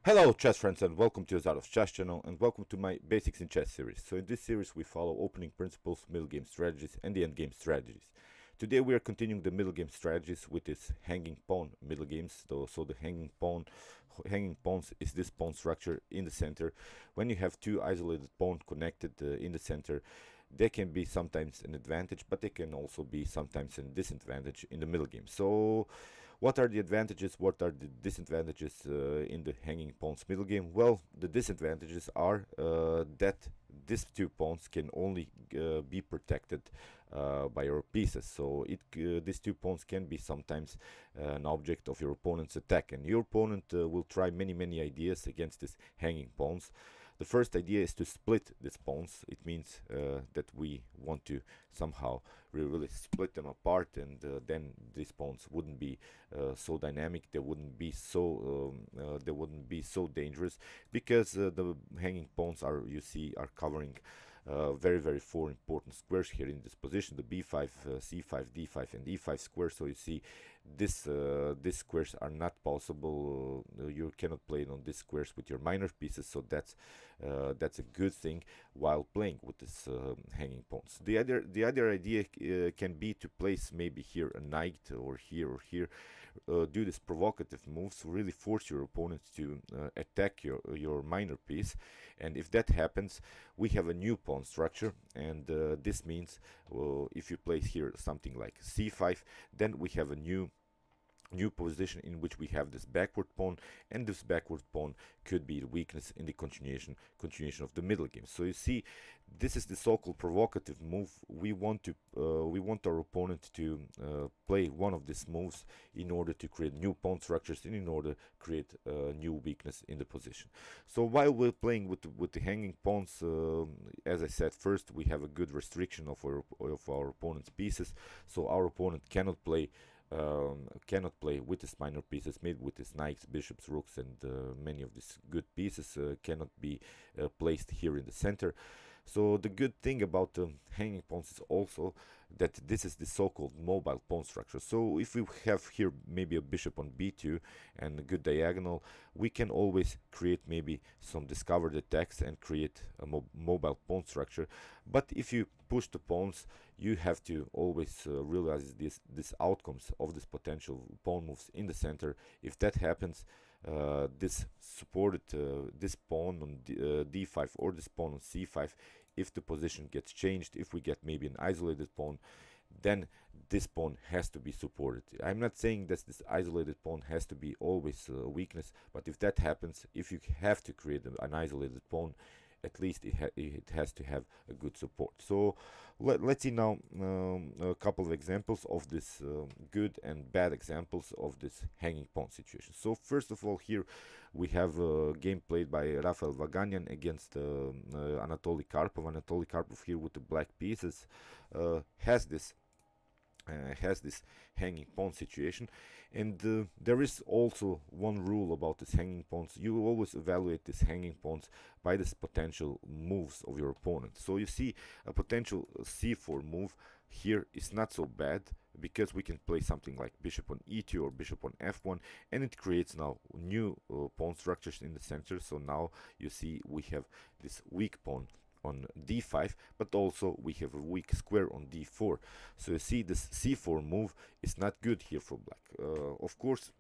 Hello chess friends and welcome to Jozarov's chess channel and welcome to my Basics in Chess series. So in this series we follow opening principles, middle game strategies and the end game strategies. Today we are continuing the middle game strategies with this hanging pawn middle games. So the hanging pawns is this pawn structure in the center. When you have two isolated pawns connected in the center, they can be sometimes an advantage, but they can also be sometimes a disadvantage in the middle game. So what are the advantages? What are the disadvantages in the hanging pawns middle game? Well, the disadvantages are that these two pawns can only be protected by your pieces. So these two pawns can be sometimes an object of your opponent's attack, and your opponent will try many ideas against these hanging pawns. The first idea is to split these pawns. It means that we want to somehow really split them apart, and then these pawns wouldn't be so dynamic. They wouldn't be so dangerous because the hanging pawns are, you see, are covering very four important squares here in this position: the b5, c5, d5, and e5 squares. So you see, these squares are not possible. You cannot play on these squares with your minor pieces. So that's a good thing while playing with this hanging pawns. The other idea can be to place maybe here a knight or here. Do this provocative moves, really force your opponent to attack your minor piece, and if that happens, we have a new pawn structure, and this means if you place here something like c5, then we have a new position in which we have this backward pawn, and this backward pawn could be the weakness in the continuation of the middle game. So you see, this is the so-called provocative move. We want our opponent to play one of these moves in order to create new pawn structures and in order to create a new weakness in the position. So while we're playing with the hanging pawns, as I said, first we have a good restriction of our opponent's pieces. So our opponent cannot play with his minor pieces, maybe with his knights, bishops, rooks, and many of these good pieces cannot be placed here in the center. So the good thing about hanging pawns is also that this is the so-called mobile pawn structure. So if we have here maybe a bishop on b2 and a good diagonal, we can always create maybe some discovered attacks and create a mobile pawn structure. But if you push the pawns, you have to always realize these outcomes of this potential pawn moves in the center. If that happens, this pawn on d5 or this pawn on c5, if the position gets changed, if we get maybe an isolated pawn, then this pawn has to be supported. I'm not saying that this isolated pawn has to be always a weakness, but if that happens, if you have to create an isolated pawn, at least it has to have a good support. So let's see now a couple of examples of this good and bad examples of this hanging pawn situation. So first of all, here we have a game played by Rafael Vaganyan against Anatoly Karpov. Anatoly Karpov here with the black pieces has this hanging pawn situation, and there is also one rule about this hanging pawns. You always evaluate these hanging pawns by this potential moves of your opponent. So you see, a potential c4 move here is not so bad because we can play something like bishop on e2 or bishop on f1, and it creates now new pawn structures in the center. So now you see we have this weak pawn on d5, but also we have a weak square on d4. So you see, this c4 move is not good here for black. Of course,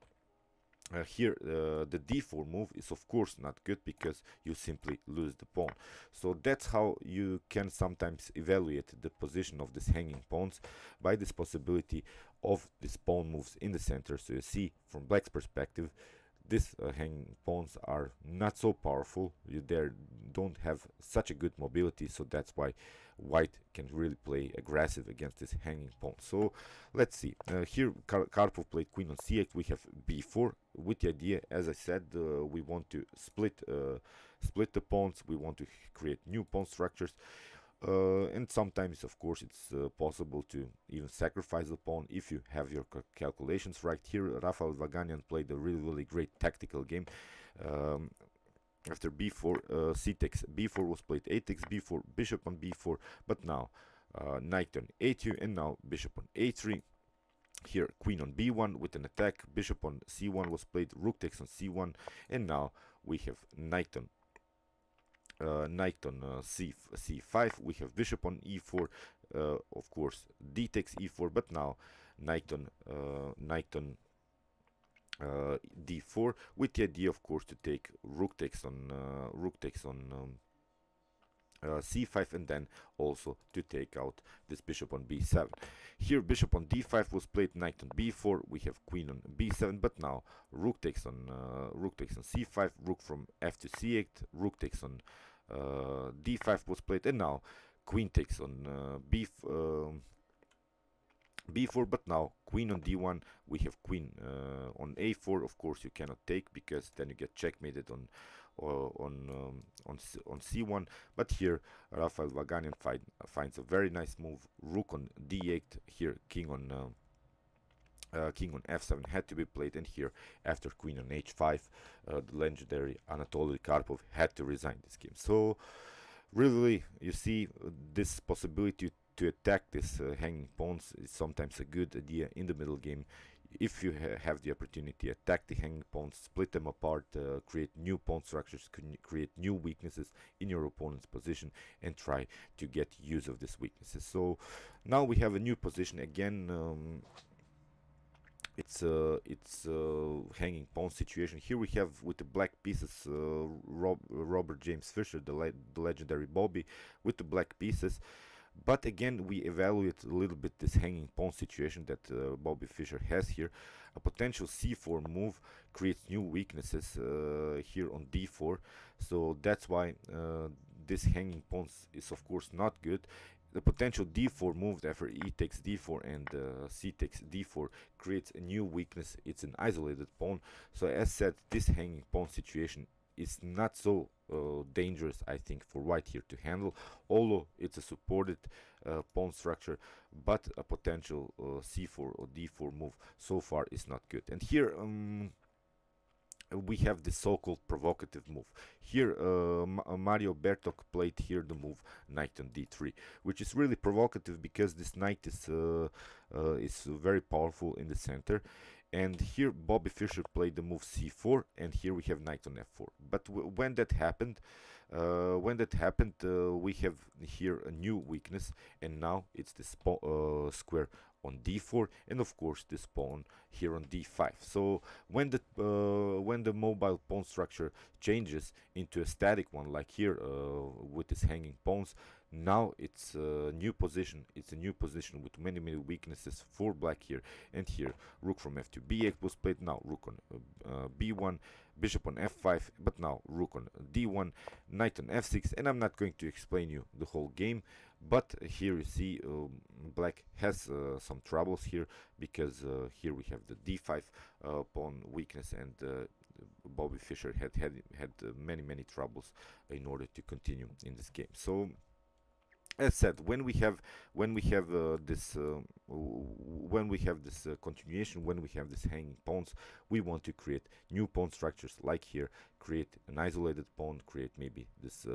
here the d4 move is of course not good because you simply lose the pawn. So that's how you can sometimes evaluate the position of these hanging pawns, by this possibility of these pawn moves in the center. So you see, from black's perspective, these hanging pawns are not so powerful. They don't have such a good mobility, so that's why white can really play aggressive against this hanging pawn. So let's see. Here Karpov played queen on c8. We have b4 with the idea, as I said, we want to split the pawns. We want to create new pawn structures. And sometimes, of course, it's possible to even sacrifice the pawn if you have your calculations right. Here, Rafael Vaganyan played a really great tactical game. After b4, c takes b4 was played, a takes b4, bishop on b4, but now knight on a2, and now bishop on a3. Here queen on b1 with an attack, bishop on c1 was played, rook takes on c1, and now we have knight on c5. We have bishop on e4, of course d takes e4, but now knight on d4, with the idea, of course, to take rook takes on c5, and then also to take out this bishop on b7. Here bishop on d5 was played, knight on b4, we have queen on b7, but now rook takes on c5, rook from f to c8, rook takes on d5 was played, and now queen takes on b4, but now queen on d1, we have queen on a4. Of course you cannot take, because then you get checkmated on c1. But here Rafael Vaganian finds a very nice move, rook on d8. Here king on f7 had to be played, and here after queen on h5, the legendary Anatoly Karpov had to resign this game. So really, you see, this possibility to attack this hanging pawns is sometimes a good idea in the middle game. If you have the opportunity, attack the hanging pawns, split them apart, create new pawn structures, create new weaknesses in your opponent's position, and try to get use of these weaknesses. So now we have a new position again. It's hanging pawn situation. Here we have, with the black pieces, Robert James Fisher, the legendary Bobby, with the black pieces. But again, we evaluate a little bit this hanging pawn situation that Bobby Fischer has here. A potential c4 move creates new weaknesses here on d4. So that's why this hanging pawns is of course not good. The potential d4 move after e takes d4 and c takes d4 creates a new weakness. It's an isolated pawn. So as said, this hanging pawn situation is not so dangerous, I think, for white here to handle, although it's a supported pawn structure, but a potential c4 or d4 move so far is not good. And here we have the so-called provocative move. Here Mario Bertok played here the move knight on d3, which is really provocative because this knight is very powerful in the center. And here Bobby Fischer played the move c4, and here we have knight on f4. But when that happened, we have here a new weakness, and now it's this square on d4, and of course this pawn here on d5. So when the mobile pawn structure changes into a static one, like here with this hanging pawns, now it's a new position. It's a new position with many weaknesses for black here. And here rook from f to b8 was played. Now rook on b1, bishop on f5, but now rook on d1, knight on f6. And I'm not going to explain you the whole game, but here you see black has some troubles here, because here we have the d5 pawn weakness, and Bobby Fischer had many troubles in order to continue in this game. So as said, when we have this continuation, when we have this hanging pawns, we want to create new pawn structures, like here, create an isolated pawn, create maybe this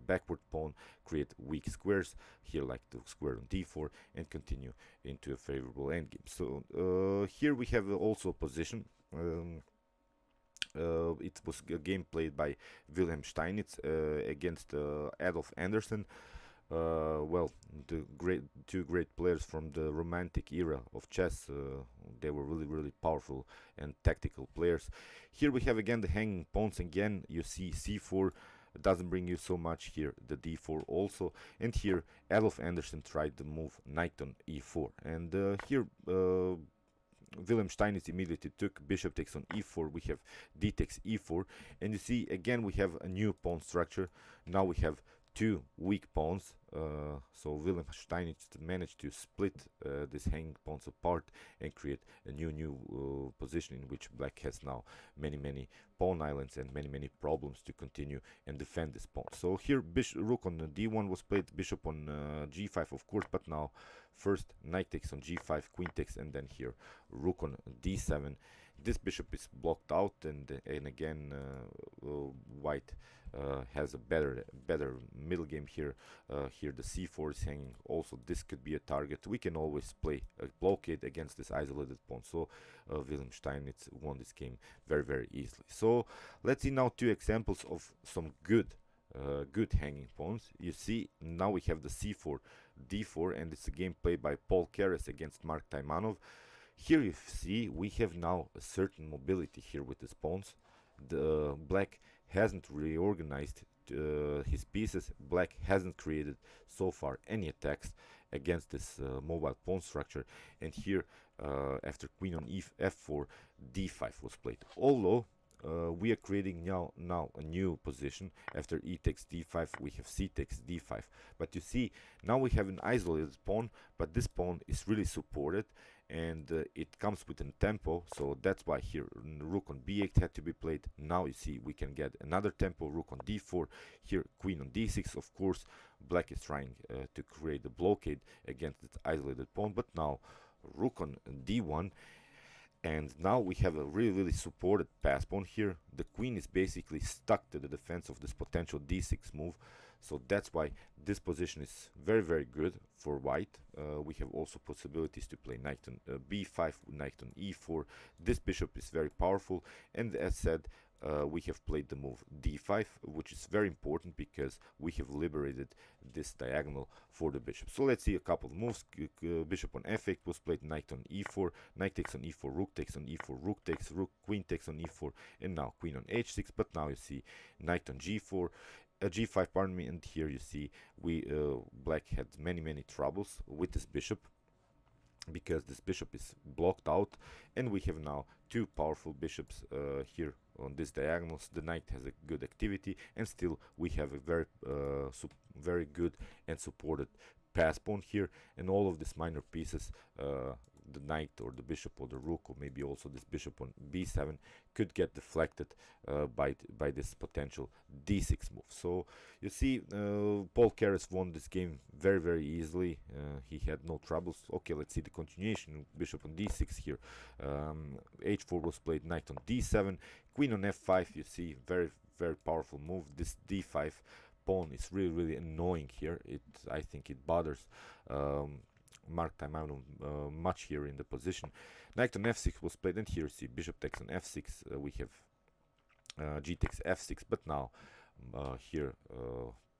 backward pawn, create weak squares here, like the square on d4, and continue into a favorable endgame. So here we have also a position. It was a game played by Wilhelm Steinitz against Adolf Anderssen. Well, the two great players from the romantic era of chess. They were really powerful and tactical players. Here we have again the hanging pawns. Again, you see c4 doesn't bring you so much. Here the d4 also, and here Adolf Anderssen tried the move knight on e4, and here Wilhelm Steinitz immediately took bishop takes on e4. We have d takes e4, and you see again we have a new pawn structure. Now we have two weak pawns. So Wilhelm Steinitz managed to split these hanging pawns apart and create a new position in which black has now many pawn islands and many problems to continue and defend this pawn. So here rook on d1 was played, bishop on g5 of course, but now first knight takes on g5, queen takes, and then here rook on d7, This bishop is blocked out, and again white has a better middle game here. Here the c4 is hanging. Also, this could be a target. We can always play a blockade against this isolated pawn. So Wilhelm Steinitz won this game very easily. So let's see now two examples of some good hanging pawns. You see, now we have the c4, d4, and it's a game played by Paul Keres against Mark Taimanov. Here you see we have now a certain mobility here with these pawns. The black hasn't reorganized his pieces. Black hasn't created so far any attacks against this mobile pawn structure. And here, after queen on f4, d5 was played. Although we are creating now a new position. After e takes d5, we have c takes d5. But you see, now we have an isolated pawn, but this pawn is really supported, and it comes with a tempo. So that's why here rook on b8 had to be played. Now you see we can get another tempo. Rook on d4. Here queen on d6. Of course, black is trying to create a blockade against this isolated pawn. But now rook on d1. And now we have a really supported pass pawn here. The queen is basically stuck to the defense of this potential d6 move. So that's why this position is very good for white. We have also possibilities to play knight on b5, knight on e4. This bishop is very powerful, and as said, we have played the move d5, which is very important because we have liberated this diagonal for the bishop. So let's see a couple of moves. Bishop on f8 was played, knight on e4, knight takes on e4, rook takes on e4, rook takes, rook, queen takes on e4, and now queen on h6. But now you see knight on g4, g5, pardon me, and here you see we black had many troubles with this bishop, because this bishop is blocked out, and we have now two powerful bishops here on this diagonals. The knight has a good activity, and still we have a very good and supported pass pawn here, and all of these minor pieces, the knight or the bishop or the rook, or maybe also this bishop on b7, could get deflected by this potential d6 move. So you see, Paul Keres won this game very easily. He had no troubles. Okay, let's see the continuation. Bishop on d6 here. h4 was played, knight on d7, queen on f5. You see, very powerful move. This d5 pawn is really annoying here. I think it bothers Mark Taimanov much here in the position. Knight on f6 was played, and here see bishop takes on f6. We have g takes f6, but now here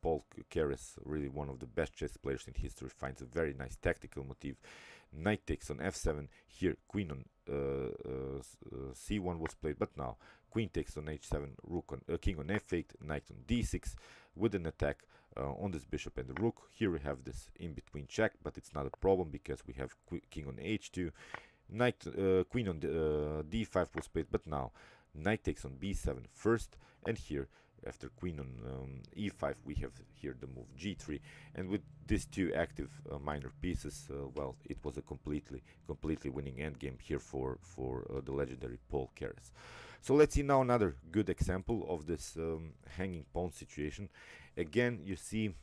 Paul Keres, really one of the best chess players in history, finds a very nice tactical motif. Knight takes on f7. Here queen on c1 was played, but now queen takes on h7, rook on king on f8, knight on d6 with an attack on this bishop and the rook. Here we have this in between check, but it's not a problem because we have king on h2, knight queen on d5 was played, but now knight takes on b7 first, and here after queen on e5 we have here the move g3, and with these two active minor pieces, well, it was a completely winning endgame here for the legendary Paul Keres. So let's see now another good example of this hanging pawn situation. Again, you see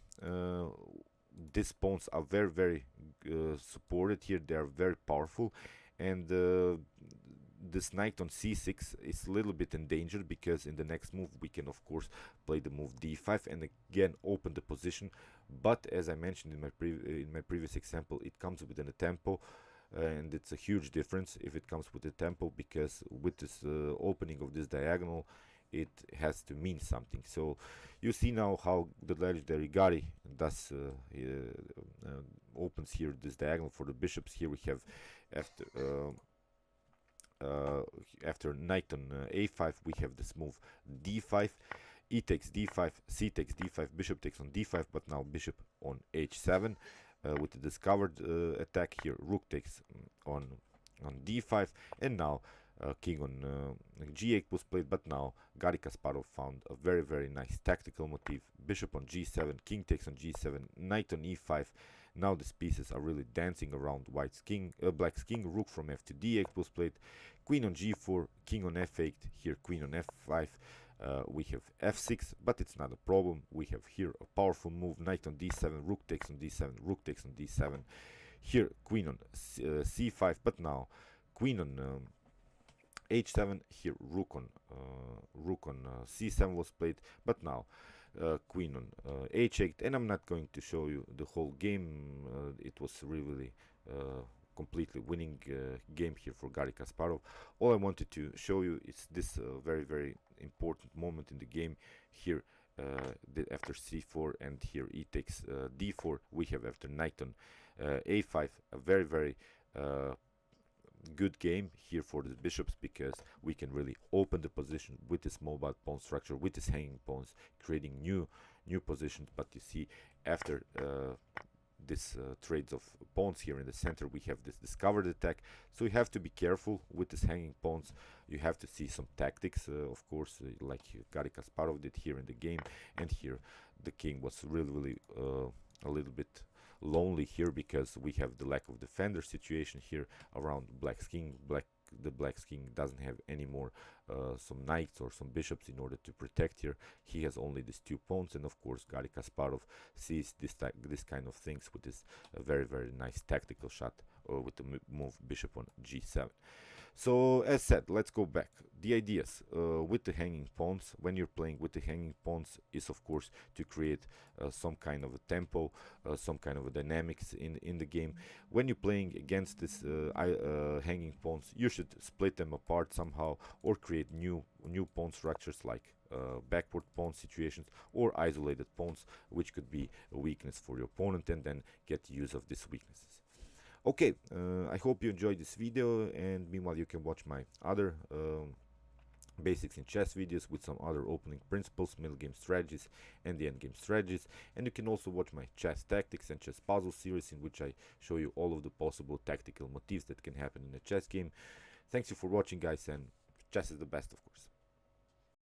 these pawns are very supported here. They are very powerful, and this knight on c6 is a little bit in danger, because in the next move we can of course play the move d5 and again open the position. But as I mentioned in my previous example, it comes with a tempo, and it's a huge difference if it comes with a tempo, because with this opening of this diagonal, it has to mean something. So you see now how the legendary Gari thus opens here this diagonal for the bishops. Here we have after knight on a5 we have this move d5, e takes d5, c takes d5, bishop takes on d5, but now bishop on h7 with the discovered attack here. Rook takes on d5, and now king on g8 was played, but now Garry Kasparov found a very nice tactical motif. Bishop on g7, king takes on g7, knight on e5. Now these pieces are really dancing around white's king, black's king. Rook from f to d8 was played, queen on g4, king on f8. Here queen on f5. We have f6, but it's not a problem. We have here a powerful move, knight on d7, rook takes on d7, rook takes on d7. Here queen on c5, but now queen on h7, here rook on c7 was played, but now queen on h8, and I'm not going to show you the whole game. It was really completely winning game here for Garry Kasparov. All I wanted to show you is this very, very important moment in the game here. After c4, and here e takes d4, we have after knight on a5 a very, very good game here for the bishops, because we can really open the position with this mobile pawn structure, with this hanging pawns, creating new positions. But you see, after this trades of pawns here in the center, we have this discovered attack, so you have to be careful with this hanging pawns. You have to see some tactics, of course, like Garry Kasparov did here in the game. And here the king was really a little bit lonely here, because we have the lack of defender situation here around black's king. The black's king doesn't have any more some knights or some bishops in order to protect here. He has only these two pawns, and of course Garry Kasparov sees this kind of things with this very, very nice tactical shot with the move bishop on g7. So as said, let's go back. The ideas with the hanging pawns, when you're playing with the hanging pawns, is of course to create some kind of a tempo, some kind of a dynamics in the game. When you're playing against this hanging pawns, you should split them apart somehow, or create new pawn structures, like backward pawn situations or isolated pawns, which could be a weakness for your opponent, and then get use of these weaknesses. Okay, I hope you enjoyed this video, and meanwhile you can watch my other basics in chess videos with some other opening principles, middle game strategies, and the end game strategies. And you can also watch my chess tactics and chess puzzle series, in which I show you all of the possible tactical motifs that can happen in a chess game. Thanks you for watching, guys, and chess is the best, of course.